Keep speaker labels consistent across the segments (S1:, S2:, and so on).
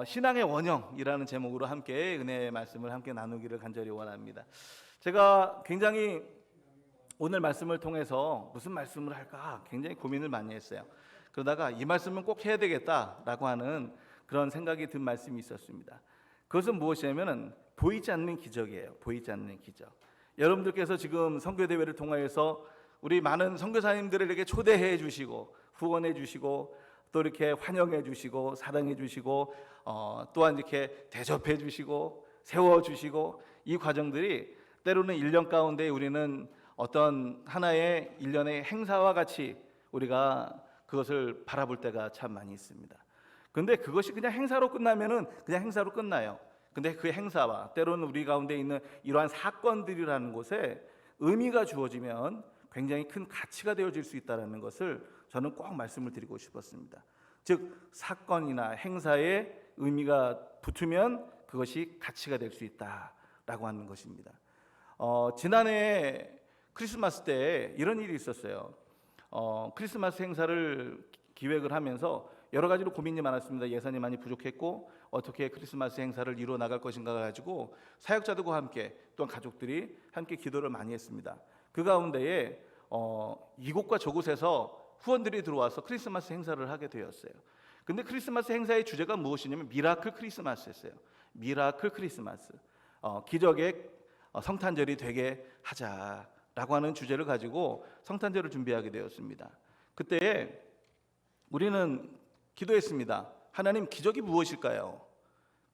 S1: 신앙의 원형이라는 제목으로 함께 은혜의 말씀을 함께 나누기를 간절히 원합니다. 제가 굉장히 오늘 말씀을 통해서 무슨 말씀을 할까 굉장히 고민을 많이 했어요. 그러다가 이 말씀은 꼭 해야 되겠다라고 하는 그런 생각이 든 말씀이 있었습니다. 그것은 무엇이냐면 보이지 않는 기적이에요. 보이지 않는 기적. 여러분들께서 지금 선교대회를 통하여서 우리 많은 선교사님들에게 초대해 주시고 후원해 주시고 또 이렇게 환영해 주시고 사랑해 주시고 또한 이렇게 대접해 주시고 세워 주시고 이 과정들이 때로는 1년 가운데 우리는 어떤 하나의 일련의 행사와 같이 우리가 그것을 바라볼 때가 참 많이 있습니다. 그런데 그것이 그냥 행사로 끝나면은 그냥 행사로 끝나요. 근데 그 행사와 때로는 우리 가운데 있는 이러한 사건들이라는 곳에 의미가 주어지면 굉장히 큰 가치가 되어질 수 있다는 것을 저는 꼭 말씀을 드리고 싶었습니다. 즉 사건이나 행사에 의미가 붙으면 그것이 가치가 될 수 있다라고 하는 것입니다. 지난해 크리스마스 때 이런 일이 있었어요. 크리스마스 행사를 기획을 하면서 여러 가지로 고민이 많았습니다. 예산이 많이 부족했고 어떻게 크리스마스 행사를 이루어 나갈 것인가 가지고 사역자들과 함께 또한 가족들이 함께 기도를 많이 했습니다. 그 가운데에 이곳과 저곳에서 후원들이 들어와서 크리스마스 행사를 하게 되었어요. 근데 크리스마스 행사의 주제가 무엇이냐면 미라클 크리스마스였어요. 미라클 크리스마스, 기적의 성탄절이 되게 하자라고 하는 주제를 가지고 성탄절을 준비하게 되었습니다. 그때 우리는 기도했습니다. 하나님, 기적이 무엇일까요?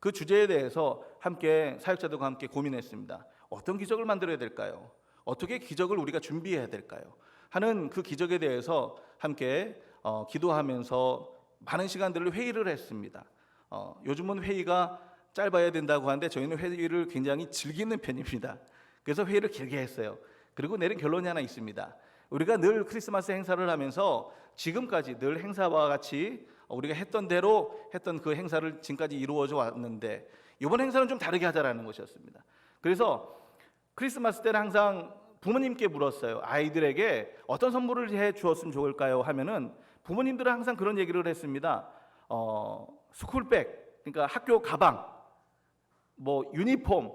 S1: 그 주제에 대해서 함께 사역자들과 함께 고민했습니다. 어떤 기적을 만들어야 될까요? 어떻게 기적을 우리가 준비해야 될까요? 하는 그 기적에 대해서 함께 기도하면서 많은 시간들을 회의를 했습니다. 요즘은 회의가 짧아야 된다고 하는데 저희는 회의를 굉장히 즐기는 편입니다. 그래서 회의를 길게 했어요. 그리고 내린 결론이 하나 있습니다. 우리가 늘 크리스마스 행사를 하면서 지금까지 늘 행사와 같이 우리가 했던 대로 했던 그 행사를 지금까지 이루어져 왔는데 이번 행사는 좀 다르게 하자라는 것이었습니다. 그래서 크리스마스 때는 항상 부모님께 물었어요. 아이들에게 어떤 선물을 해 주었으면 좋을까요? 하면은 부모님들은 항상 그런 얘기를 했습니다. 스쿨백, 그러니까 학교 가방, 뭐 유니폼,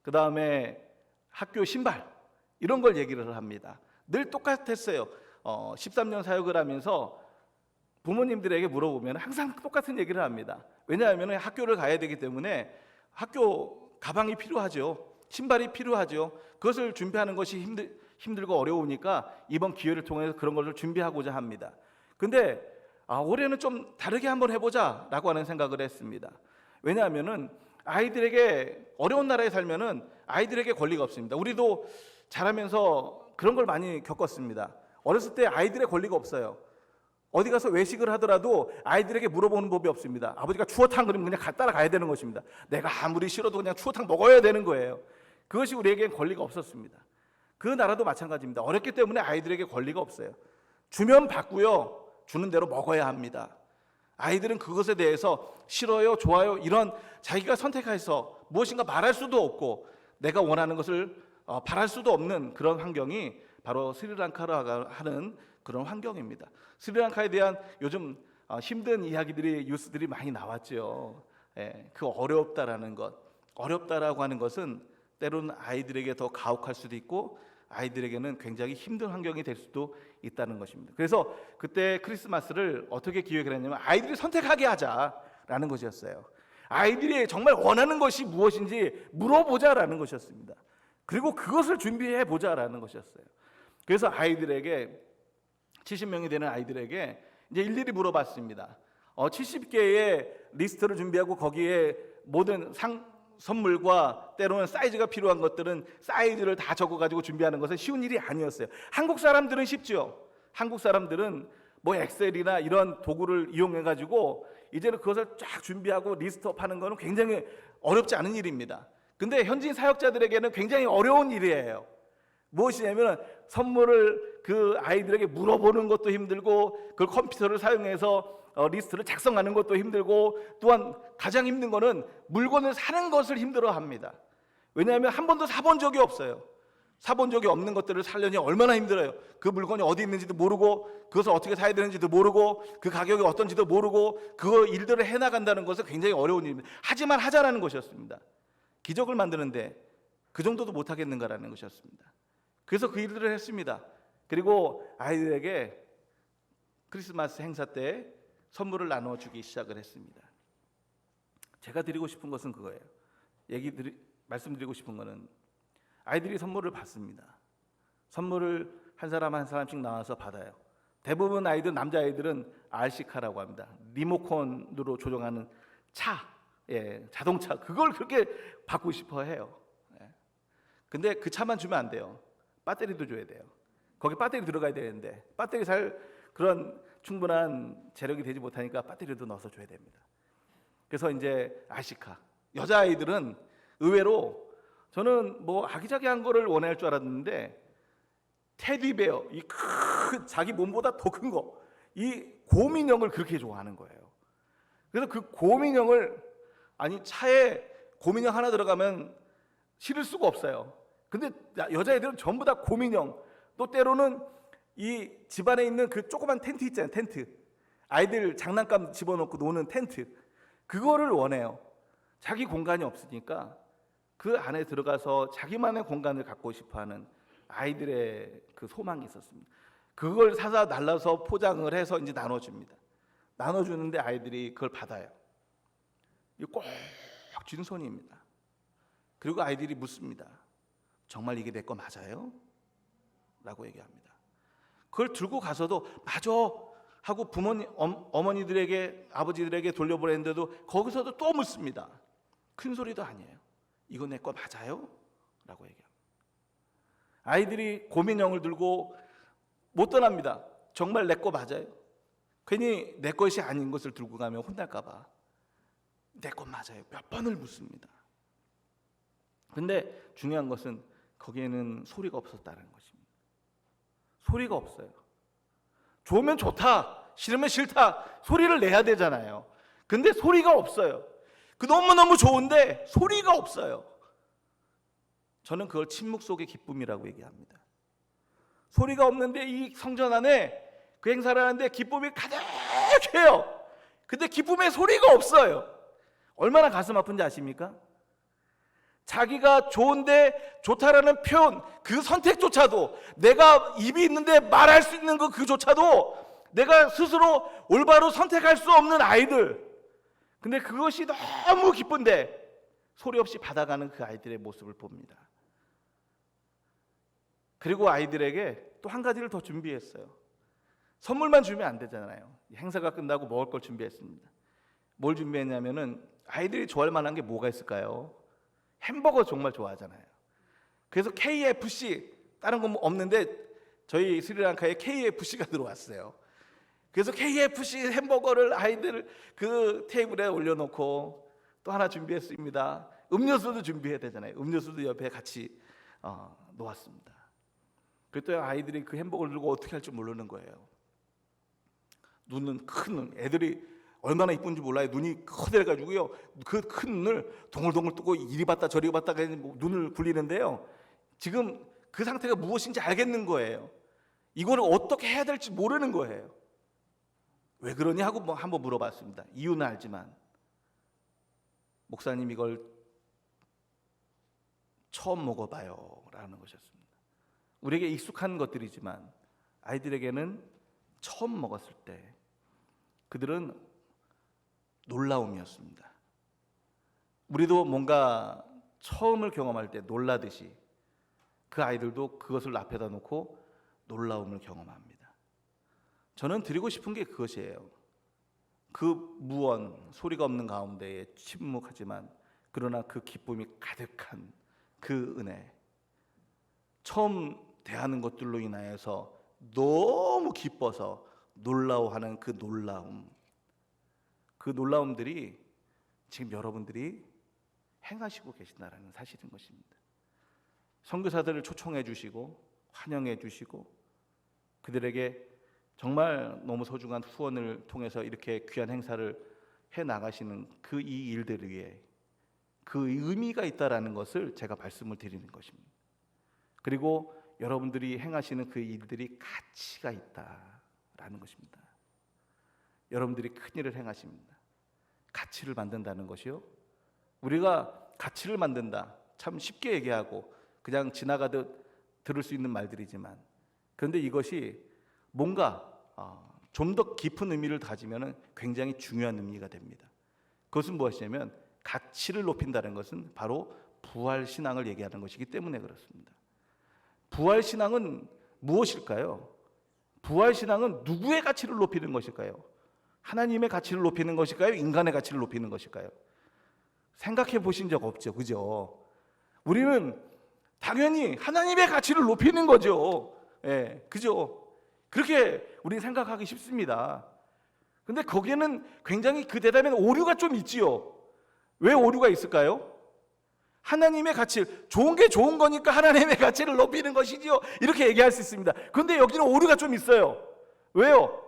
S1: 그 다음에 학교 신발 이런 걸 얘기를 합니다. 늘 똑같았어요. 13년 사역을 하면서 부모님들에게 물어보면 항상 똑같은 얘기를 합니다. 왜냐하면 학교를 가야 되기 때문에 학교 가방이 필요하죠. 신발이 필요하죠. 그것을 준비하는 것이 힘들고 어려우니까 이번 기회를 통해서 그런 것을 준비하고자 합니다. 근데 올해는 좀 다르게 한번 해보자라고 하는 생각을 했습니다. 왜냐하면은 아이들에게 어려운 나라에 살면은 아이들에게 권리가 없습니다. 우리도 자라면서 그런 걸 많이 겪었습니다. 어렸을 때 아이들의 권리가 없어요. 어디 가서 외식을 하더라도 아이들에게 물어보는 법이 없습니다. 아버지가 추어탕 그러면 그냥 따라가야 되는 것입니다. 내가 아무리 싫어도 그냥 추어탕 먹어야 되는 거예요. 그것이 우리에겐 권리가 없었습니다. 그 나라도 마찬가지입니다. 어렸기 때문에 아이들에게 권리가 없어요. 주면 받고요, 주는 대로 먹어야 합니다. 아이들은 그것에 대해서 싫어요, 좋아요 이런 자기가 선택해서 무엇인가 말할 수도 없고 내가 원하는 것을 바랄 수도 없는 그런 환경이 바로 스리랑카라 하는 그런 환경입니다. 스리랑카에 대한 요즘 힘든 이야기들이 뉴스들이 많이 나왔죠. 그 어렵다라는 것, 어렵다라고 하는 것은 때로는 아이들에게 더 가혹할 수도 있고 아이들에게는 굉장히 힘든 환경이 될 수도 있다는 것입니다. 그래서 그때 크리스마스를 어떻게 기획을 했냐면 아이들이 선택하게 하자라는 것이었어요. 아이들이 정말 원하는 것이 무엇인지 물어보자라는 것이었습니다. 그리고 그것을 준비해 보자라는 것이었어요. 그래서 아이들에게 70명이 되는 아이들에게 이제 일일이 물어봤습니다. 70개의 리스트를 준비하고 거기에 모든 선물과 때로는 사이즈가 필요한 것들은 사이즈를 다 적어가지고 준비하는 것은 쉬운 일이 아니었어요. 한국 사람들은 쉽죠. 한국 사람들은 뭐 엑셀이나 이런 도구를 이용해가지고 이제는 그것을 쫙 준비하고 리스트업하는 것은 굉장히 어렵지 않은 일입니다. 근데 현지인 사역자들에게는 굉장히 어려운 일이에요. 무엇이냐면 선물을 그 아이들에게 물어보는 것도 힘들고 그걸 컴퓨터를 사용해서 리스트를 작성하는 것도 힘들고 또한 가장 힘든 거는 물건을 사는 것을 힘들어합니다. 왜냐하면 한 번도 사본 적이 없어요. 사본 적이 없는 것들을 살려니 얼마나 힘들어요. 그 물건이 어디 있는지도 모르고, 그것을 어떻게 사야 되는지도 모르고, 그 가격이 어떤지도 모르고, 그 일들을 해나간다는 것은 굉장히 어려운 일입니다. 하지만 하자라는 것이었습니다. 기적을 만드는데 그 정도도 못하겠는가라는 것이었습니다. 그래서 그 일들을 했습니다. 그리고 아이들에게 크리스마스 행사 때 선물을 나눠주기 시작을 했습니다. 제가 드리고 싶은 것은 그거예요. 말씀드리고 싶은 것은 아이들이 선물을 받습니다. 선물을 한 사람 한 사람씩 나와서 받아요. 대부분 아이들, 남자아이들은 RC카라고 합니다. 리모컨으로 조종하는 차, 자동차, 그걸 그렇게 받고 싶어 해요. 근데 그 차만 주면 안 돼요. 배터리도 줘야 돼요. 거기 배터리 들어가야 되는데 배터리 살 그런 충분한 재력이 되지 못하니까 배터리도 넣어서 줘야 됩니다. 그래서 이제 RC카, 여자아이들은 의외로, 저는 뭐 아기자기한 거를 원할 줄 알았는데 테디베어, 이 큰 자기 몸보다 더 큰 거, 이 곰인형을 그렇게 좋아하는 거예요. 그래서 그 곰인형을, 아니 차에 곰인형 하나 들어가면 실을 수가 없어요. 근데 여자애들은 전부 다 곰인형, 또 때로는 이 집안에 있는 그 조그만 텐트 있잖아요. 텐트, 아이들 장난감 집어넣고 노는 텐트, 그거를 원해요. 자기 공간이 없으니까 그 안에 들어가서 자기만의 공간을 갖고 싶어하는 아이들의 그 소망이 있었습니다. 그걸 사서 날라서 포장을 해서 이제 나눠줍니다. 나눠주는데 아이들이 그걸 받아요. 이 꼭 쥐는 손입니다. 그리고 아이들이 묻습니다. 정말 이게 내 거 맞아요? 라고 얘기합니다. 그걸 들고 가서도 맞아 하고 부모님, 어머니들에게, 아버지들에게 돌려보냈는데도 거기서도 또 묻습니다. 큰 소리도 아니에요. 이거 내 거 맞아요? 라고 얘기합니다. 아이들이 곰인형을 들고 못 떠납니다. 정말 내 거 맞아요? 괜히 내 것이 아닌 것을 들고 가면 혼날까 봐 내 것 맞아요? 몇 번을 묻습니다. 근데 중요한 것은 거기에는 소리가 없었다는 것입니다. 소리가 없어요. 좋으면 좋다, 싫으면 싫다, 소리를 내야 되잖아요. 근데 소리가 없어요. 그 너무너무 좋은데 소리가 없어요. 저는 그걸 침묵 속의 기쁨이라고 얘기합니다. 소리가 없는데 이 성전 안에 그 행사를 하는데 기쁨이 가득해요. 근데 기쁨에 소리가 없어요. 얼마나 가슴 아픈지 아십니까? 자기가 좋은데 좋다라는 표현, 그 선택조차도, 내가 입이 있는데 말할 수 있는 그조차도 내가 스스로 올바로 선택할 수 없는 아이들, 근데 그것이 너무 기쁜데 소리 없이 받아가는 그 아이들의 모습을 봅니다. 그리고 아이들에게 또 한 가지를 더 준비했어요. 선물만 주면 안 되잖아요. 행사가 끝나고 먹을 걸 준비했습니다. 뭘 준비했냐면은, 아이들이 좋아할 만한 게 뭐가 있을까요? 햄버거 정말 좋아하잖아요. 그래서 KFC, 다른 건 없는데 저희 스리랑카에 KFC가 들어왔어요. 그래서 KFC 햄버거를 아이들 그 테이블에 올려놓고 또 하나 준비했습니다. 음료수도 준비해야 되잖아요. 음료수도 옆에 같이 놓았습니다. 그랬더니 아이들이 그 햄버거를 들고 어떻게 할 줄 모르는 거예요. 눈은 큰 눈, 애들이 얼마나 이쁜지 몰라요. 눈이 커대가지고요, 그 큰 눈을 동글동글 뜨고 이리 봤다 저리 봤다 눈을 굴리는데요, 지금 그 상태가 무엇인지 알겠는 거예요. 이거를 어떻게 해야 될지 모르는 거예요. 왜 그러니 하고 한번 물어봤습니다. 이유는 알지만, 목사님 이걸 처음 먹어봐요 라는 것이었습니다. 우리에게 익숙한 것들이지만 아이들에게는 처음 먹었을 때 그들은 놀라움이었습니다. 우리도 뭔가 처음을 경험할 때 놀라듯이 그 아이들도 그것을 앞에다 놓고 놀라움을 경험합니다. 저는 드리고 싶은 게 그것이에요. 그 무언, 소리가 없는 가운데에 침묵하지만 그러나 그 기쁨이 가득한 그 은혜, 처음 대하는 것들로 인하여서 너무 기뻐서 놀라워하는 그 놀라움, 그 놀라움들이 지금 여러분들이 행하시고 계신다는 사실인 것입니다. 선교사들을 초청해 주시고 환영해 주시고 그들에게 정말 너무 소중한 후원을 통해서 이렇게 귀한 행사를 해 나가시는 그 이 일들 위에 그 의미가 있다라는 것을 제가 말씀을 드리는 것입니다. 그리고 여러분들이 행하시는 그 일들이 가치가 있다라는 것입니다. 여러분들이 큰 일을 행하십니다. 가치를 만든다는 것이요. 우리가 가치를 만든다, 참 쉽게 얘기하고 그냥 지나가듯 들을 수 있는 말들이지만, 그런데 이것이 뭔가 좀 더 깊은 의미를 가지면 굉장히 중요한 의미가 됩니다. 그것은 무엇이냐면, 가치를 높인다는 것은 바로 부활신앙을 얘기하는 것이기 때문에 그렇습니다. 부활신앙은 무엇일까요? 부활신앙은 누구의 가치를 높이는 것일까요? 하나님의 가치를 높이는 것일까요? 인간의 가치를 높이는 것일까요? 생각해 보신 적 없죠, 그죠? 우리는 당연히 하나님의 가치를 높이는 거죠. 그죠? 그렇게 우리는 생각하기 쉽습니다. 근데 거기에는 굉장히 그 대답에는 오류가 좀 있지요. 왜 오류가 있을까요? 하나님의 가치, 좋은 게 좋은 거니까 하나님의 가치를 높이는 것이지요, 이렇게 얘기할 수 있습니다. 그런데 여기는 오류가 좀 있어요. 왜요?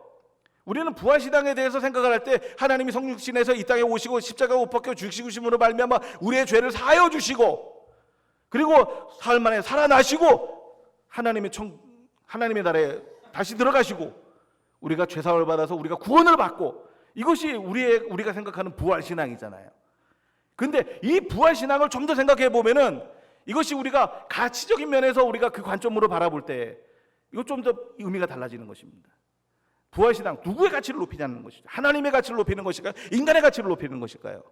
S1: 우리는 부활신앙에 대해서 생각을 할 때 하나님이 성육신에서 이 땅에 오시고 십자가 못 박혀 죽으심으로 말미암아 우리의 죄를 사하여 주시고, 그리고 사흘 만에 살아나시고 하나님의 나라에 다시 들어가시고, 우리가 죄사함을 받아서 우리가 구원을 받고, 이것이 우리가 생각하는 부활신앙이잖아요. 근데 이 부활신앙을 좀 더 생각해 보면은, 이것이 우리가 가치적인 면에서 우리가 그 관점으로 바라볼 때 이거 좀 더 의미가 달라지는 것입니다. 부활신앙, 누구의 가치를 높이냐는 것이죠. 하나님의 가치를 높이는 것일까요? 인간의 가치를 높이는 것일까요?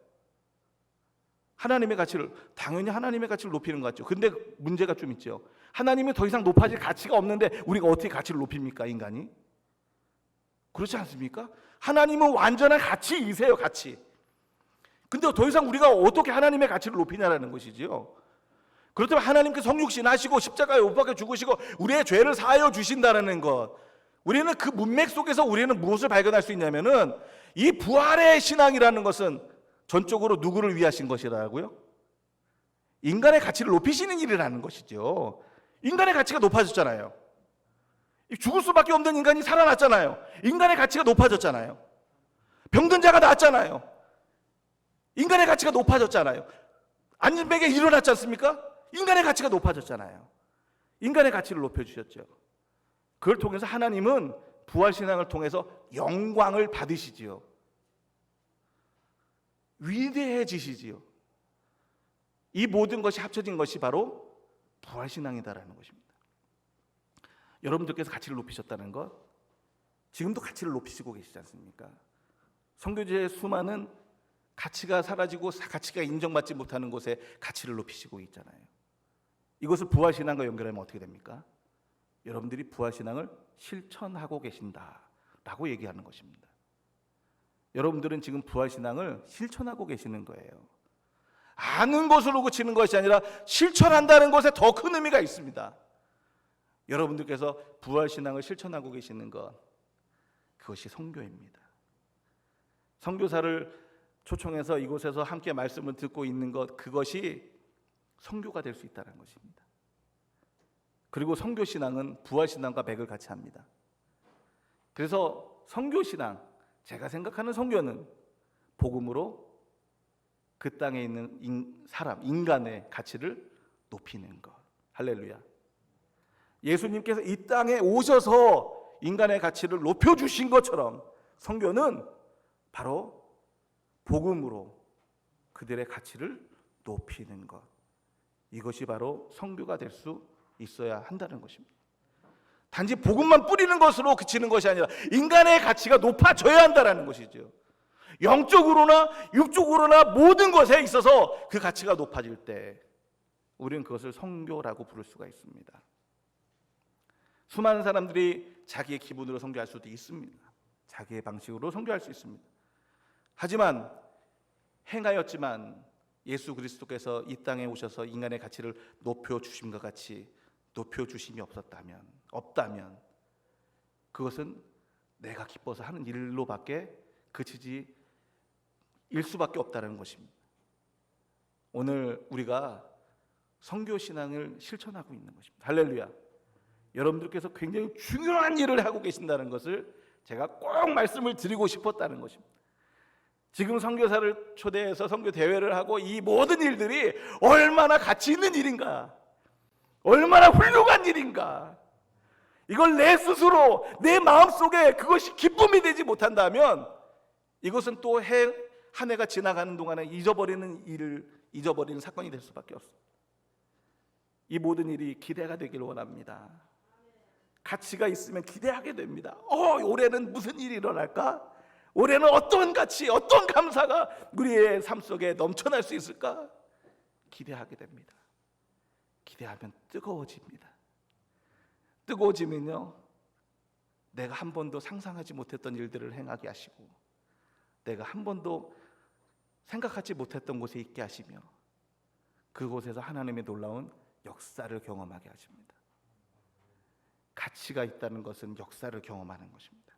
S1: 하나님의 가치를, 당연히 하나님의 가치를 높이는 것 같죠. 근데 문제가 좀 있죠. 하나님은 더 이상 높아질 가치가 없는데 우리가 어떻게 가치를 높입니까, 인간이? 그렇지 않습니까? 하나님은 완전한 가치이세요, 가치. 근데 더 이상 우리가 어떻게 하나님의 가치를 높이냐라는 것이지요. 그렇다면 하나님께서 성육신 하시고 십자가에 못 박혀 죽으시고 우리의 죄를 사하여 주신다는 것, 우리는 그 문맥 속에서 우리는 무엇을 발견할 수 있냐면은, 이 부활의 신앙이라는 것은 전적으로 누구를 위하신 것이라고요? 인간의 가치를 높이시는 일이라는 것이죠. 인간의 가치가 높아졌잖아요. 죽을 수밖에 없는 인간이 살아났잖아요. 인간의 가치가 높아졌잖아요. 병든 자가 나았잖아요. 인간의 가치가 높아졌잖아요. 안진뱅에 일어났지 않습니까? 인간의 가치가 높아졌잖아요. 인간의 가치를 높여주셨죠. 그걸 통해서 하나님은 부활신앙을 통해서 영광을 받으시지요. 위대해지시지요. 이 모든 것이 합쳐진 것이 바로 부활신앙이다라는 것입니다. 여러분들께서 가치를 높이셨다는 것, 지금도 가치를 높이시고 계시지 않습니까? 선교지의 수많은 가치가 사라지고 가치가 인정받지 못하는 곳에 가치를 높이시고 있잖아요. 이것을 부활신앙과 연결하면 어떻게 됩니까? 여러분들이 부활신앙을 실천하고 계신다라고 얘기하는 것입니다. 여러분들은 지금 부활신앙을 실천하고 계시는 거예요. 아는 것으로 그치는 것이 아니라 실천한다는 것에 더 큰 의미가 있습니다. 여러분들께서 부활신앙을 실천하고 계시는 것, 그것이 선교입니다. 선교사를 초청해서 이곳에서 함께 말씀을 듣고 있는 것, 그것이 선교가 될 수 있다는 것입니다. 그리고 선교신앙은 부활신앙과 맥을 같이 합니다. 그래서 선교신앙, 제가 생각하는 선교는 복음으로 그 땅에 있는 사람, 인간의 가치를 높이는 것. 할렐루야. 예수님께서 이 땅에 오셔서 인간의 가치를 높여주신 것처럼 선교는 바로 복음으로 그들의 가치를 높이는 것, 이것이 바로 선교가 될 수 있어야 한다는 것입니다. 단지 복음만 뿌리는 것으로 그치는 것이 아니라 인간의 가치가 높아져야 한다는 것이죠. 영적으로나 육적으로나 모든 것에 있어서 그 가치가 높아질 때 우리는 그것을 선교라고 부를 수가 있습니다. 수많은 사람들이 자기의 기분으로 선교할 수도 있습니다. 자기의 방식으로 선교할 수 있습니다. 하지만 행하였지만 예수 그리스도께서 이 땅에 오셔서 인간의 가치를 높여주심과 같이 높여주심이 없다면 그것은 내가 기뻐서 하는 일로밖에 그치지 일 수밖에 없다는 것입니다. 오늘 우리가 선교신앙을 실천하고 있는 것입니다. 할렐루야. 여러분들께서 굉장히 중요한 일을 하고 계신다는 것을 제가 꼭 말씀을 드리고 싶었다는 것입니다. 지금 선교사를 초대해서 선교 대회를 하고 이 모든 일들이 얼마나 가치 있는 일인가. 얼마나 훌륭한 일인가. 이걸 내 스스로 내 마음속에 그것이 기쁨이 되지 못한다면 이것은 또 한 해가 지나가는 동안에 잊어버리는 사건이 될 수밖에 없어요. 이 모든 일이 기대가 되기를 원합니다. 가치가 있으면 기대하게 됩니다. 올해는 무슨 일이 일어날까? 올해는 어떤 가치, 어떤 감사가 우리의 삶 속에 넘쳐날 수 있을까? 기대하게 됩니다. 기대하면 뜨거워집니다. 뜨거워지면요, 내가 한 번도 상상하지 못했던 일들을 행하게 하시고, 내가 한 번도 생각하지 못했던 곳에 있게 하시며, 그곳에서 하나님의 놀라운 역사를 경험하게 하십니다. 가치가 있다는 것은 역사를 경험하는 것입니다.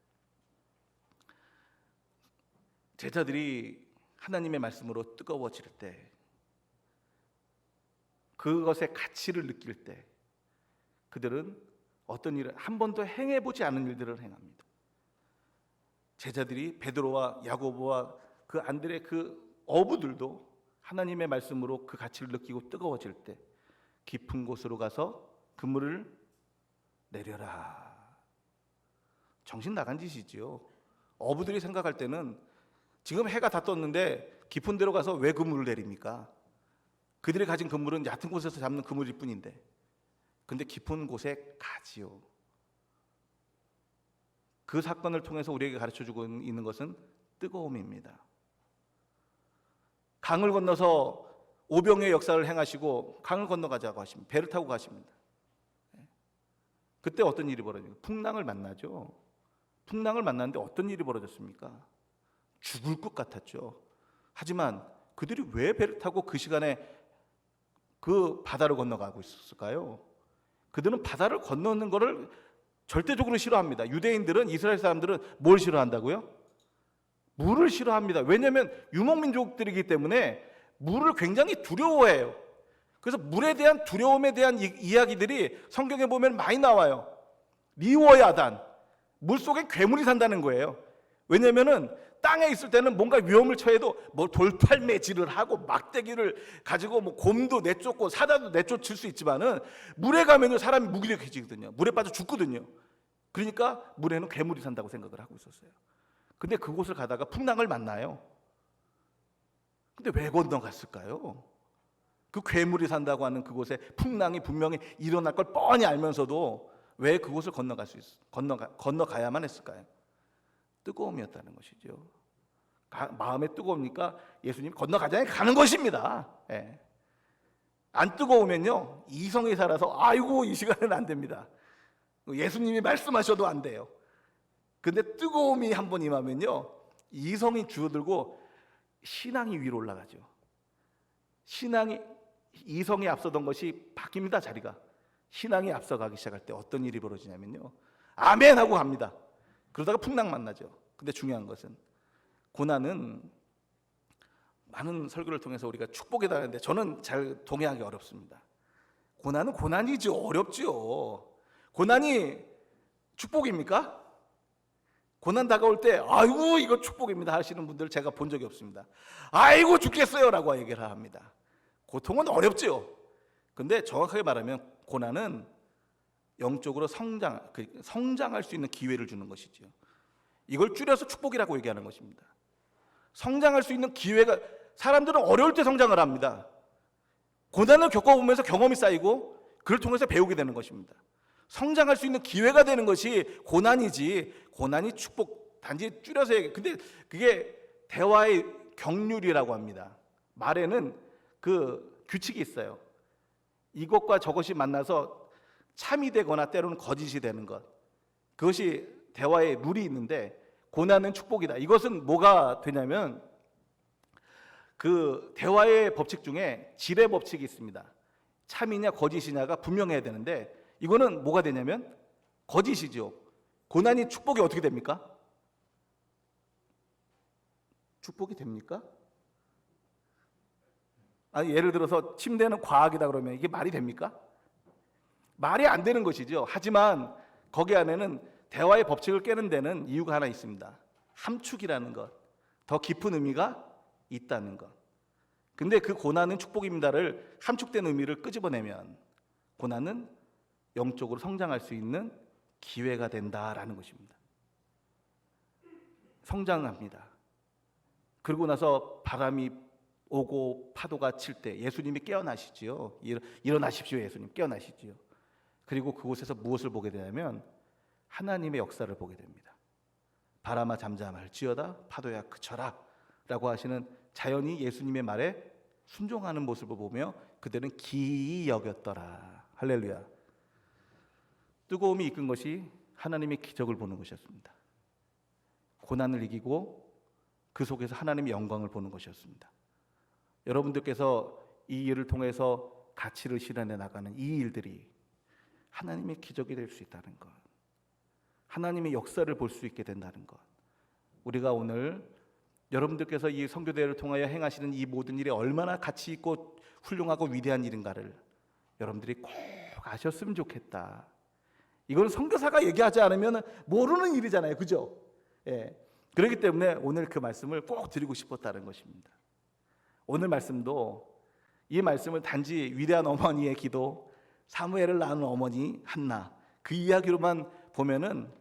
S1: 제자들이 하나님의 말씀으로 뜨거워질 때, 그것의 가치를 느낄 때 그들은 어떤 일을 한 번도 행해보지 않은 일들을 행합니다. 제자들이 베드로와 야고보와 그 안드레 그 어부들도 하나님의 말씀으로 그 가치를 느끼고 뜨거워질 때 깊은 곳으로 가서 그물을 내려라. 정신 나간 짓이지요. 어부들이 생각할 때는 지금 해가 다 떴는데 깊은 데로 가서 왜 그물을 내립니까? 그들이 가진 그물은 얕은 곳에서 잡는 그물일 뿐인데, 근데 깊은 곳에 가지요. 그 사건을 통해서 우리에게 가르쳐주고 있는 것은 뜨거움입니다. 강을 건너서 오병의 역사를 행하시고 강을 건너가자고 하십니다. 배를 타고 가십니다. 그때 어떤 일이 벌어집니까? 풍랑을 만나죠. 풍랑을 만났는데 어떤 일이 벌어졌습니까? 죽을 것 같았죠. 하지만 그들이 왜 배를 타고 그 시간에 그 바다를 건너가고 있었을까요? 그들은 바다를 건너는 것을 절대적으로 싫어합니다. 유대인들은, 이스라엘 사람들은 뭘 싫어한다고요? 물을 싫어합니다. 왜냐하면 유목민족들이기 때문에 물을 굉장히 두려워해요. 그래서 물에 대한 두려움에 대한 이야기들이 성경에 보면 많이 나와요. 리워야단, 물속에 괴물이 산다는 거예요. 왜냐하면 땅에 있을 때는 뭔가 위험을 처해도 뭐 돌팔매질을 하고 막대기를 가지고 뭐 곰도 내쫓고 사자도 내쫓을 수 있지만은 물에 가면요 사람이 무기력해지거든요. 물에 빠져 죽거든요. 그러니까 물에는 괴물이 산다고 생각을 하고 있었어요. 근데 그곳을 가다가 풍랑을 만나요. 근데 왜 건너갔을까요? 그 괴물이 산다고 하는 그곳에 풍랑이 분명히 일어날 걸 뻔히 알면서도 왜 그곳을 건너가야만 했을까요? 뜨거움이었다는 것이죠. 마음에 뜨거우니까 예수님 건너가자니 가는 것입니다. 예. 안 뜨거우면요 이성이 살아서 아이고 이 시간은 안 됩니다. 예수님이 말씀하셔도 안 돼요. 근데 뜨거움이 한번 임하면요 이성이 줄어들고 신앙이 위로 올라가죠. 이성이 앞서던 것이 바뀝니다. 자리가. 신앙이 앞서가기 시작할 때 어떤 일이 벌어지냐면요 아멘 하고 갑니다. 그러다가 풍랑 만나죠. 근데 중요한 것은 고난은 많은 설교를 통해서 우리가 축복이다 하는데 저는 잘 동의하기 어렵습니다. 고난은 고난이죠. 어렵죠. 고난이 축복입니까? 고난 다가올 때 아이고 이거 축복입니다 하시는 분들 제가 본 적이 없습니다. 아이고 죽겠어요 라고 얘기를 합니다. 고통은 어렵죠. 근데 정확하게 말하면 고난은 영적으로 성장할 수 있는 기회를 주는 것이죠. 이걸 줄여서 축복이라고 얘기하는 것입니다. 성장할 수 있는 기회가, 사람들은 어려울 때 성장을 합니다. 고난을 겪어보면서 경험이 쌓이고 그걸 통해서 배우게 되는 것입니다. 성장할 수 있는 기회가 되는 것이 고난이지, 고난이 축복, 단지 줄여서 얘기해. 근데 그게 대화의 경륜이라고 합니다. 말에는 그 규칙이 있어요. 이것과 저것이 만나서 참이 되거나 때로는 거짓이 되는 것, 그것이 대화의 룰이 있는데 고난은 축복이다. 이것은 뭐가 되냐면 그 대화의 법칙 중에 질의 법칙이 있습니다. 참이냐 거짓이냐가 분명해야 되는데 이거는 뭐가 되냐면 거짓이죠. 고난이 축복이 어떻게 됩니까? 축복이 됩니까? 아니 예를 들어서 침대는 과학이다 그러면 이게 말이 됩니까? 말이 안 되는 것이죠. 하지만 거기 안에는 대화의 법칙을 깨는 데는 이유가 하나 있습니다. 함축이라는 것, 더 깊은 의미가 있다는 것. 근데 그 고난은 축복입니다를 함축된 의미를 끄집어내면 고난은 영적으로 성장할 수 있는 기회가 된다라는 것입니다. 성장합니다. 그러고 나서 바람이 오고 파도가 칠 때 예수님이 깨어나시지요. 일어나십시오. 예수님 깨어나시지요. 그리고 그곳에서 무엇을 보게 되냐면 하나님의 역사를 보게 됩니다. 바람아 잠잠할지어다 파도야 그쳐라 라고 하시는 자연이 예수님의 말에 순종하는 모습을 보며 그들은 기이 여겼더라. 할렐루야. 뜨거움이 이끈 것이 하나님의 기적을 보는 것이었습니다. 고난을 이기고 그 속에서 하나님의 영광을 보는 것이었습니다. 여러분들께서 이 일을 통해서 가치를 실현해 나가는 이 일들이 하나님의 기적이 될 수 있다는 것, 하나님의 역사를 볼 수 있게 된다는 것, 우리가 오늘 여러분들께서 이 선교대회를 통하여 행하시는 이 모든 일이 얼마나 가치 있고 훌륭하고 위대한 일인가를 여러분들이 꼭 아셨으면 좋겠다. 이건 선교사가 얘기하지 않으면 모르는 일이잖아요, 그죠? 예. 그렇기 때문에 오늘 그 말씀을 꼭 드리고 싶었다는 것입니다. 오늘 말씀도 이 말씀을 단지 위대한 어머니의 기도, 사무엘을 낳은 어머니 한나 그 이야기로만 보면은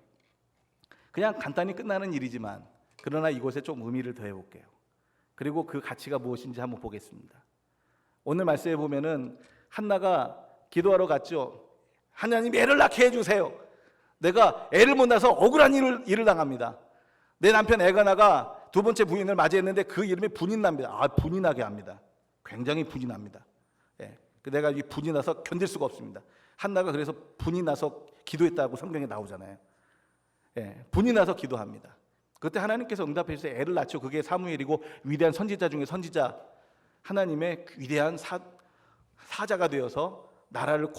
S1: 그냥 간단히 끝나는 일이지만 그러나 이곳에 좀 의미를 더해 볼게요. 그리고 그 가치가 무엇인지 한번 보겠습니다. 오늘 말씀에 보면은 한나가 기도하러 갔죠. 하나님 애를 낳게 해주세요. 내가 애를 못 낳아서 억울한 일을 당합니다. 내 남편 애가 나가 두 번째 부인을 맞이했는데 그 이름이 분이 납니다. 분이 나게 합니다. 굉장히 분이 납니다. 예, 내가 이 분이 나서 견딜 수가 없습니다. 한나가 그래서 분이 나서 기도했다고 성경에 나오잖아요. 예, 분이 나서 기도합니다. 그때 하나님께서 응답해 주셔서 애를 낳죠. 그게 사무엘이고 위대한 선지자 중에 선지자, 하나님의 위대한 사자가 되어서 나라를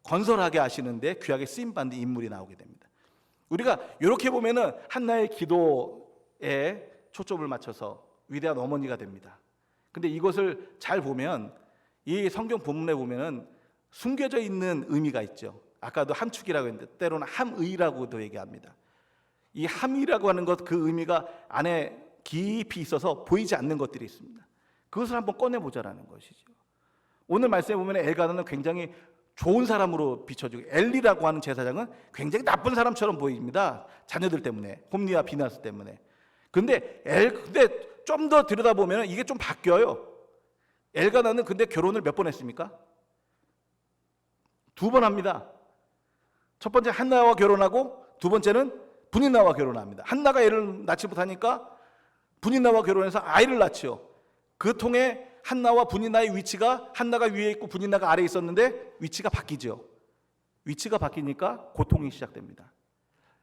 S1: 건설하게 하시는데 귀하게 쓰임받는 인물이 나오게 됩니다. 우리가 이렇게 보면은 한나의 기도에 초점을 맞춰서 위대한 어머니가 됩니다. 근데 이것을 잘 보면 이 성경 본문에 보면은 숨겨져 있는 의미가 있죠. 아까도 함축이라고 했는데 때로는 함의라고도 얘기합니다. 이 함이라고 하는 것, 그 의미가 안에 깊이 있어서 보이지 않는 것들이 있습니다. 그것을 한번 꺼내보자라는 것이죠. 오늘 말씀에 보면 엘가나는 굉장히 좋은 사람으로 비춰지고 엘리라고 하는 제사장은 굉장히 나쁜 사람처럼 보입니다. 자녀들 때문에, 홈리와 비나스 때문에. 근데 좀 더 들여다보면 이게 좀 바뀌어요. 엘가나는 근데 결혼을 몇 번 했습니까? 2번 합니다. 첫 번째 한나와 결혼하고 두 번째는 분인나와 결혼합니다. 한나가 애를 낳지 못하니까 분인나와 결혼해서 아이를 낳지요. 그 통해 한나와 분인나의 위치가 한나가 위에 있고 분인나가 아래에 있었는데 위치가 바뀌죠. 위치가 바뀌니까 고통이 시작됩니다.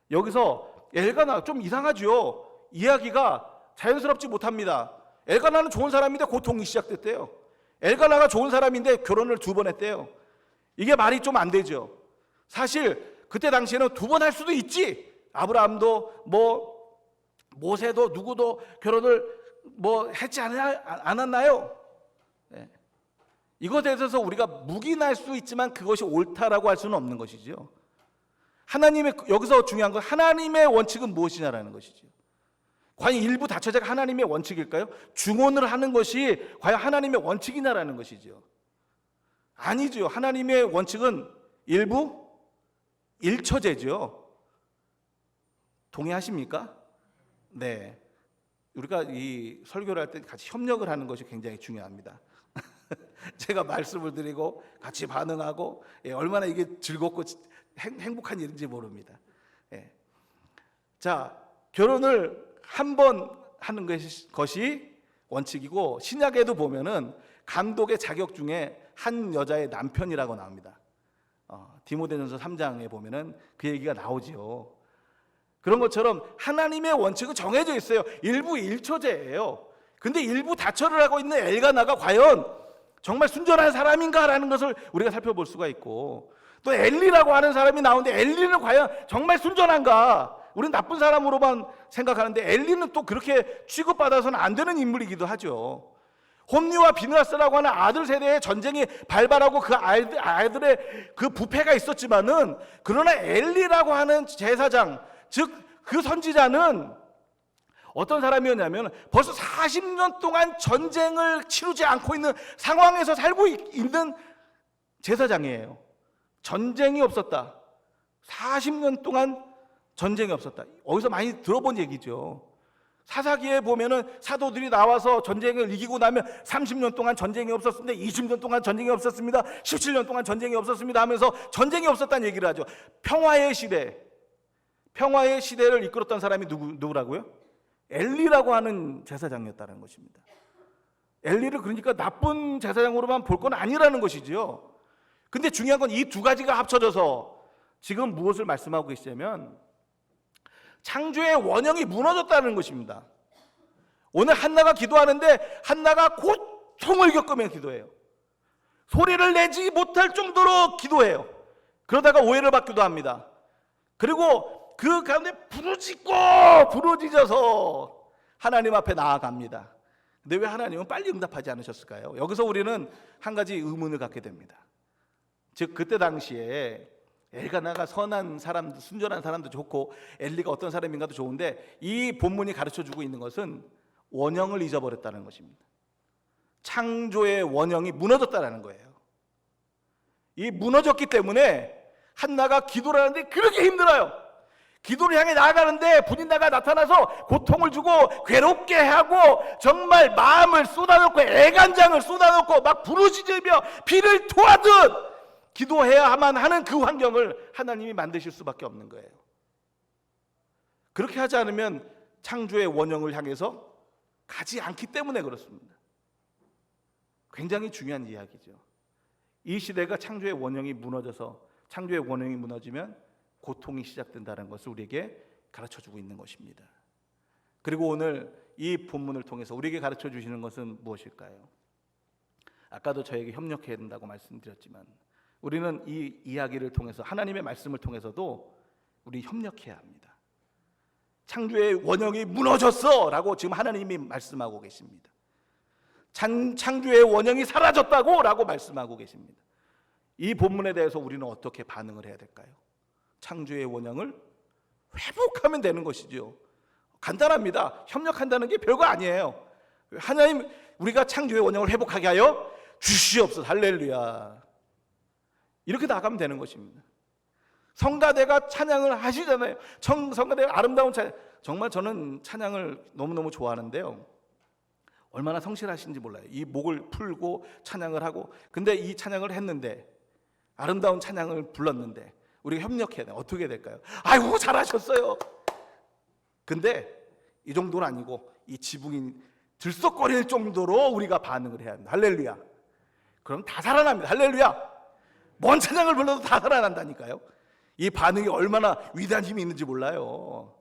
S1: 여기서 엘가나 좀 이상하죠. 이야기가 자연스럽지 못합니다. 엘가나는 좋은 사람인데 고통이 시작됐대요. 엘가나가 좋은 사람인데 결혼을 2번 했대요. 이게 말이 좀 안 되죠. 사실 그때 당시에는 2번 할 수도 있지. 아브라함도 모세도 누구도 결혼을 했지 않았나요? 네. 이것에 대해서 우리가 묵인할 수 있지만 그것이 옳다라고 할 수는 없는 것이죠. 여기서 중요한 건 하나님의 원칙은 무엇이냐라는 것이죠. 과연 일부 다처제가 하나님의 원칙일까요? 중혼을 하는 것이 과연 하나님의 원칙이냐라는 것이죠. 아니죠. 하나님의 원칙은 일부 일처제죠. 동의하십니까? 네. 우리가 이 설교를 할 때 같이 협력을 하는 것이 굉장히 중요합니다. 제가 말씀을 드리고 같이 반응하고 얼마나 이게 즐겁고 행복한 일인지 모릅니다. 자, 결혼을 한 번 하는 것이 원칙이고 신약에도 보면은 감독의 자격 중에 한 여자의 남편이라고 나옵니다. 디모데전서 3장에 보면은 그 얘기가 나오지요. 그런 것처럼 하나님의 원칙은 정해져 있어요. 일부 일처제예요. 근데 일부 다처를 하고 있는 엘가나가 과연 정말 순전한 사람인가라는 것을 우리가 살펴볼 수가 있고, 또 엘리라고 하는 사람이 나오는데 엘리는 과연 정말 순전한가? 우리는 나쁜 사람으로만 생각하는데 엘리는 또 그렇게 취급받아서는 안 되는 인물이기도 하죠. 홈리와 비느하스라고 하는 아들 세대의 전쟁이 발발하고 그 아이들의 그 부패가 있었지만은, 그러나 엘리라고 하는 제사장, 즉 그 선지자는 어떤 사람이었냐면 벌써 40년 동안 전쟁을 치르지 않고 있는 상황에서 살고 있는 제사장이에요. 전쟁이 없었다. 40년 동안 전쟁이 없었다. 어디서 많이 들어본 얘기죠. 사사기에 보면은 사도들이 나와서 전쟁을 이기고 나면 30년 동안 전쟁이 없었습니다. 20년 동안 전쟁이 없었습니다. 17년 동안 전쟁이 없었습니다 하면서 전쟁이 없었다는 얘기를 하죠. 평화의 시대를 이끌었던 사람이 누구라고요? 엘리라고 하는 제사장이었다는 것입니다. 엘리를 그러니까 나쁜 제사장으로만 볼 건 아니라는 것이지요. 근데 중요한 건 이 두 가지가 합쳐져서 지금 무엇을 말씀하고 계시냐면 창조의 원형이 무너졌다는 것입니다. 오늘 한나가 기도하는데 한나가 고통을 겪으며 기도해요. 소리를 내지 못할 정도로 기도해요. 그러다가 오해를 받기도 합니다. 그리고 그 가운데 부르짖어서 하나님 앞에 나아갑니다. 근데 왜 하나님은 빨리 응답하지 않으셨을까요? 여기서 우리는 한 가지 의문을 갖게 됩니다. 즉 그때 당시에 엘가나가 선한 사람도, 순전한 사람도 좋고 엘리가 어떤 사람인가도 좋은데 이 본문이 가르쳐주고 있는 것은 원형을 잊어버렸다는 것입니다. 창조의 원형이 무너졌다는 거예요. 이 무너졌기 때문에 한나가 기도를 하는데 그렇게 힘들어요. 기도를 향해 나아가는데 분인나가 나타나서 고통을 주고 괴롭게 하고 정말 마음을 쏟아놓고 애간장을 쏟아놓고 막 부르짖으며 피를 토하듯 기도해야만 하는 그 환경을 하나님이 만드실 수밖에 없는 거예요. 그렇게 하지 않으면 창조의 원형을 향해서 가지 않기 때문에 그렇습니다. 굉장히 중요한 이야기죠. 이 시대가 창조의 원형이 무너져서 창조의 원형이 무너지면 고통이 시작된다는 것을 우리에게 가르쳐주고 있는 것입니다. 그리고 오늘 이 본문을 통해서 우리에게 가르쳐 주시는 것은 무엇일까요? 아까도 저에게 협력해야 된다고 말씀드렸지만 우리는 이 이야기를 통해서 하나님의 말씀을 통해서도 우리 협력해야 합니다. 창조의 원형이 무너졌어 라고 지금 하나님이 말씀하고 계십니다. 창조의 원형이 사라졌다고 라고 말씀하고 계십니다. 이 본문에 대해서 우리는 어떻게 반응을 해야 될까요? 창조의 원형을 회복하면 되는 것이죠. 간단합니다. 협력한다는 게 별거 아니에요. 하나님, 우리가 창조의 원형을 회복하게 하여 주시옵소서. 할렐루야. 이렇게 나가면 되는 것입니다. 성가대가 찬양을 하시잖아요. 성가대가 아름다운 찬양. 정말 저는 찬양을 너무너무 좋아하는데요. 얼마나 성실하신지 몰라요. 이 목을 풀고 찬양을 하고, 근데 이 찬양을 했는데, 아름다운 찬양을 불렀는데 우리가 협력해야 돼요. 어떻게 될까요? 아이고 잘하셨어요. 근데 이 정도는 아니고 이 지붕이 들썩거릴 정도로 우리가 반응을 해야 합니다. 할렐루야. 그럼 다 살아납니다. 할렐루야. 뭔 찬양을 불러도 다 살아난다니까요. 이 반응이 얼마나 위대한 힘이 있는지 몰라요.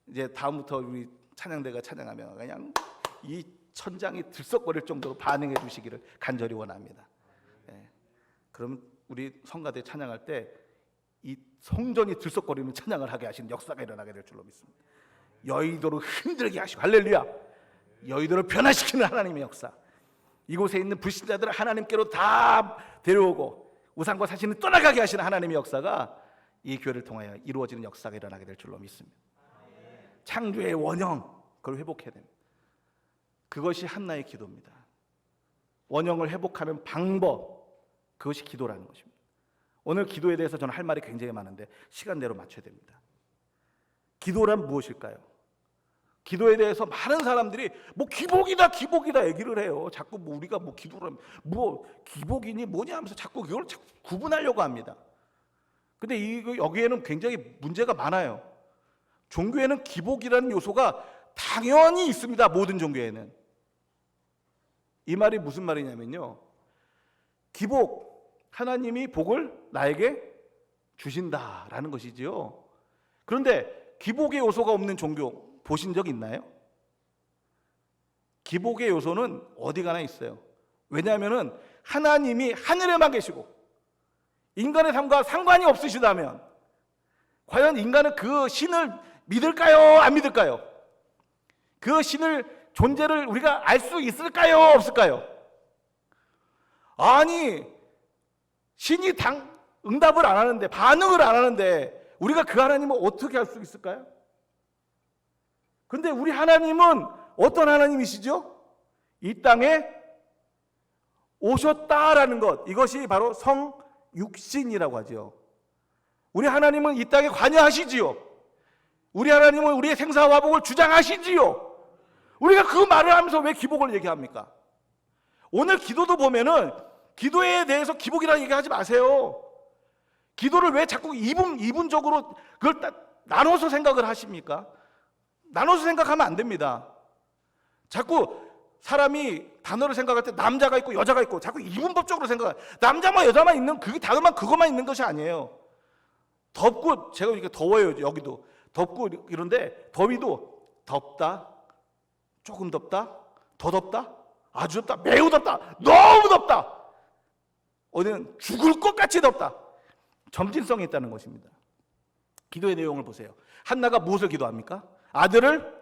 S1: 이제 다음부터 우리 찬양대가 찬양하면 그냥 이 천장이 들썩거릴 정도로 반응해 주시기를 간절히 원합니다. 네. 그럼 우리 성가대 찬양할 때 이 성전이 들썩거리는 찬양을 하게 하시는 역사가 일어나게 될 줄로 믿습니다. 여의도를 흔들게 하시고, 할렐루야. 여의도를 변화시키는 하나님의 역사. 이곳에 있는 불신자들을 하나님께로 다 데려오고 우상과 사신을 떠나가게 하시는 하나님의 역사가 이 교회를 통하여 이루어지는 역사가 일어나게 될 줄로 믿습니다. 창조의 원형, 그걸 회복해야 됩니다. 그것이 한나의 기도입니다. 원형을 회복하는 방법, 그것이 기도라는 것입니다. 오늘 기도에 대해서 저는 할 말이 굉장히 많은데 시간대로 맞춰야 됩니다. 기도란 무엇일까요? 기도에 대해서 많은 사람들이 뭐 기복이다 얘기를 해요. 자꾸 뭐 우리가 뭐 기도를 뭐 기복이니 뭐냐 하면서 자꾸 그걸 구분하려고 합니다. 근데 여기에는 굉장히 문제가 많아요. 종교에는 기복이라는 요소가 당연히 있습니다. 모든 종교에는. 이 말이 무슨 말이냐면요, 기복, 하나님이 복을 나에게 주신다라는 것이지요. 그런데 기복의 요소가 없는 종교 보신 적 있나요? 기복의 요소는 어디 가나 있어요. 왜냐하면 하나님이 하늘에만 계시고 인간의 삶과 상관이 없으시다면 과연 인간은 그 신을 믿을까요? 안 믿을까요? 그 신을 존재를 우리가 알 수 있을까요? 없을까요? 아니, 신이 응답을 안 하는데, 반응을 안 하는데 우리가 그 하나님을 어떻게 알 수 있을까요? 근데 우리 하나님은 어떤 하나님이시죠? 이 땅에 오셨다라는 것, 이것이 바로 성육신이라고 하죠. 우리 하나님은 이 땅에 관여하시지요. 우리 하나님은 우리의 생사화복을 주장하시지요. 우리가 그 말을 하면서 왜 기복을 얘기합니까? 오늘 기도도 보면은 기도에 대해서 기복이라는 얘기하지 마세요. 기도를 왜 자꾸 이분적으로 그걸 나눠서 생각을 하십니까? 나눠서 생각하면 안 됩니다. 자꾸 사람이 단어를 생각할 때 남자가 있고 여자가 있고 자꾸 이분법적으로 생각해. 남자만 여자만 있는 그게 다만 그것만 있는 것이 아니에요. 덥고 제가 이렇게 더워요. 여기도 덥고 이런데 더위도 덥다, 조금 덥다, 더 덥다, 아주 덥다, 매우 덥다, 너무 덥다, 어디는 죽을 것 같이 덥다. 점진성이 있다는 것입니다. 기도의 내용을 보세요. 한나가 무엇을 기도합니까? 아들을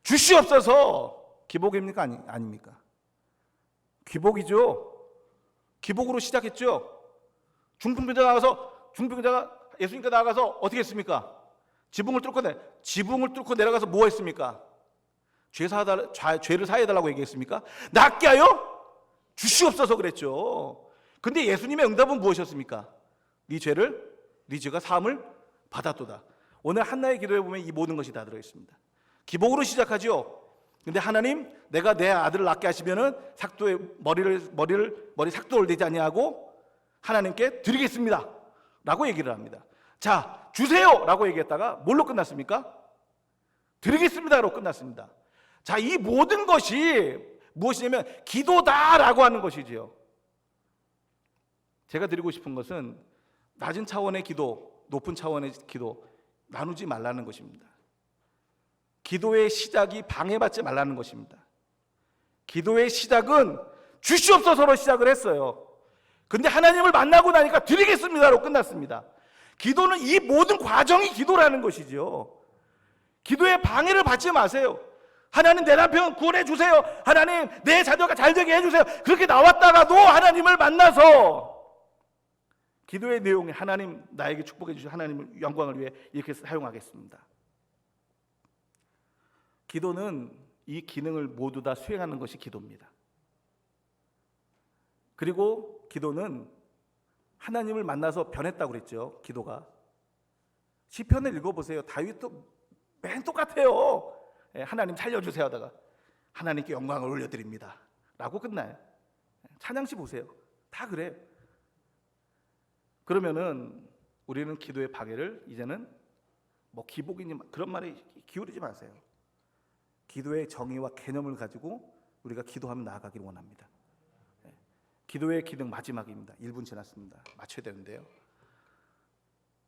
S1: 주시옵소서. 기복입니까? 아닙니까? 기복이죠. 기복으로 시작했죠. 중풍병자가 예수님께 나가서 어떻게 했습니까? 지붕을 뚫고 내려가서 뭐 했습니까? 죄를 사해달라고 얘기했습니까? 낫게 하여 주시옵소서 그랬죠. 근데 예수님의 응답은 무엇이었습니까? 네 죄가 사함을 받았도다. 오늘 한나의 기도에 보면 이 모든 것이 다 들어있습니다. 기복으로 시작하죠. 근데 하나님, 내가 내 아들을 낳게 하시면은 삭도의 머리 삭도를 내지 아니하고 하나님께 드리겠습니다 라고 얘기를 합니다. 자, 주세요 라고 얘기했다가 뭘로 끝났습니까? 드리겠습니다로 끝났습니다. 자, 이 모든 것이 무엇이냐면 기도다라고 하는 것이지요. 제가 드리고 싶은 것은 낮은 차원의 기도, 높은 차원의 기도 나누지 말라는 것입니다. 기도의 시작이 방해받지 말라는 것입니다. 기도의 시작은 주시옵소서로 시작을 했어요. 근데 하나님을 만나고 나니까 드리겠습니다로 끝났습니다. 기도는 이 모든 과정이 기도라는 것이죠. 기도에 방해를 받지 마세요. 하나님, 내 남편 구원해 주세요. 하나님, 내 자녀가 잘 되게 해주세요. 그렇게 나왔다가도 하나님을 만나서 기도의 내용이 하나님, 나에게 축복해 주신 하나님을 영광을 위해 이렇게 사용하겠습니다. 기도는 이 기능을 모두 다 수행하는 것이 기도입니다. 그리고 기도는 하나님을 만나서 변했다고 그랬죠. 기도가 시편을 읽어보세요. 다윗도 맨 똑같아요. 하나님 살려주세요 하다가 하나님께 영광을 올려드립니다 라고 끝나요. 찬양시 보세요. 다 그래요. 그러면은 우리는 기도의 방해를 이제는 뭐 기복이니 그런 말에 기울이지 마세요. 기도의 정의와 개념을 가지고 우리가 기도하며 나아가기를 원합니다. 기도의 기능 마지막입니다. 1분 지났습니다. 맞춰야 되는데요.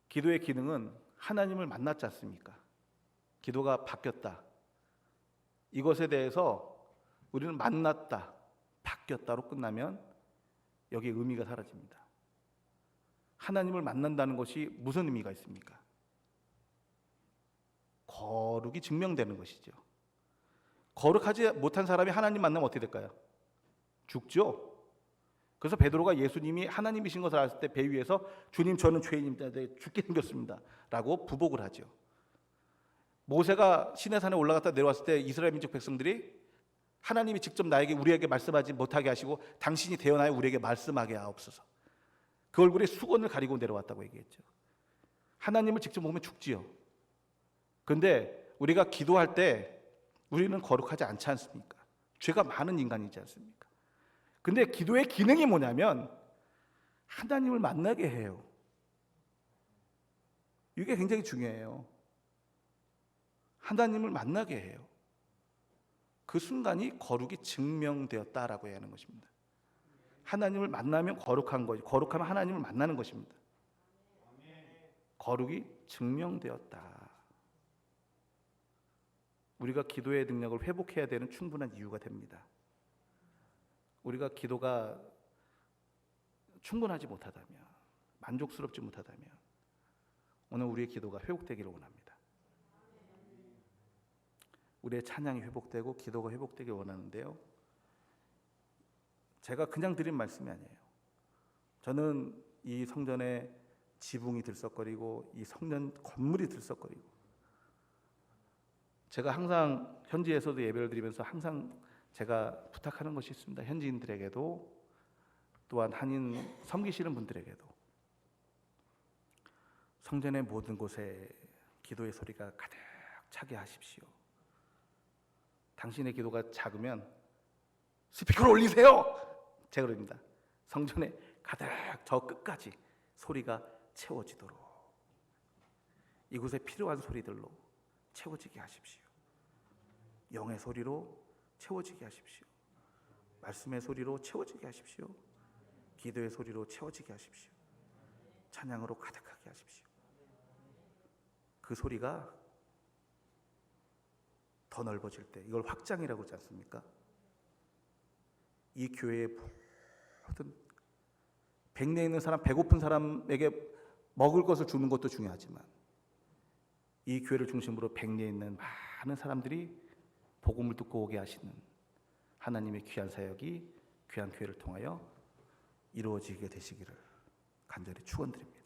S1: 기도의 기능은 하나님을 만났지 않습니까? 기도가 바뀌었다. 이것에 대해서 우리는 만났다, 바뀌었다로 끝나면 여기에 의미가 사라집니다. 하나님을 만난다는 것이 무슨 의미가 있습니까? 거룩이 증명되는 것이죠. 거룩하지 못한 사람이 하나님 만나면 어떻게 될까요? 죽죠. 그래서 베드로가 예수님이 하나님이신 것을 알았을 때 배 위에서 주님, 저는 죄인입니다, 죽게 생겼습니다 라고 부복을 하죠. 모세가 시내산에 올라갔다 내려왔을 때 이스라엘 민족 백성들이 하나님이 직접 우리에게 말씀하지 못하게 하시고 당신이 되어나여 우리에게 말씀하게 하옵소서. 그 얼굴에 수건을 가리고 내려왔다고 얘기했죠. 하나님을 직접 보면 죽지요. 그런데 우리가 기도할 때 우리는 거룩하지 않지 않습니까? 죄가 많은 인간이지 않습니까? 근데 기도의 기능이 뭐냐면 하나님을 만나게 해요. 이게 굉장히 중요해요. 하나님을 만나게 해요. 그 순간이 거룩이 증명되었다라고 해야 하는 것입니다. 하나님을 만나면 거룩한 거지, 거룩하면 하나님을 만나는 것입니다. 거룩이 증명되었다. 우리가 기도의 능력을 회복해야 되는 충분한 이유가 됩니다. 우리가 기도가 충분하지 못하다면, 만족스럽지 못하다면 오늘 우리의 기도가 회복되기를 원합니다. 우리의 찬양이 회복되고 기도가 회복되길 원하는데요, 제가 그냥 드린 말씀이 아니에요. 저는 이 성전에 지붕이 들썩거리고 이 성전 건물이 들썩거리고, 제가 항상 현지에서도 예배를 드리면서 항상 제가 부탁하는 것이 있습니다. 현지인들에게도 또한 한인 섬기시는 분들에게도 성전의 모든 곳에 기도의 소리가 가득 차게 하십시오. 당신의 기도가 작으면 스피커를 올리세요. 제가 그럽니다. 성전에 가득 저 끝까지 소리가 채워지도록 이곳에 필요한 소리들로 채워지게 하십시오. 영의 소리로 채워지게 하십시오. 말씀의 소리로 채워지게 하십시오. 기도의 소리로 채워지게 하십시오. 찬양으로 가득하게 하십시오. 그 소리가 더 넓어질 때 이걸 확장이라고 하지 않습니까? 이 교회의 모든 백내에 있는 사람, 배고픈 사람에게 먹을 것을 주는 것도 중요하지만 이 교회를 중심으로 백내에 있는 많은 사람들이 복음을 듣고 오게 하시는 하나님의 귀한 사역이 귀한 교회를 통하여 이루어지게 되시기를 간절히 축원드립니다.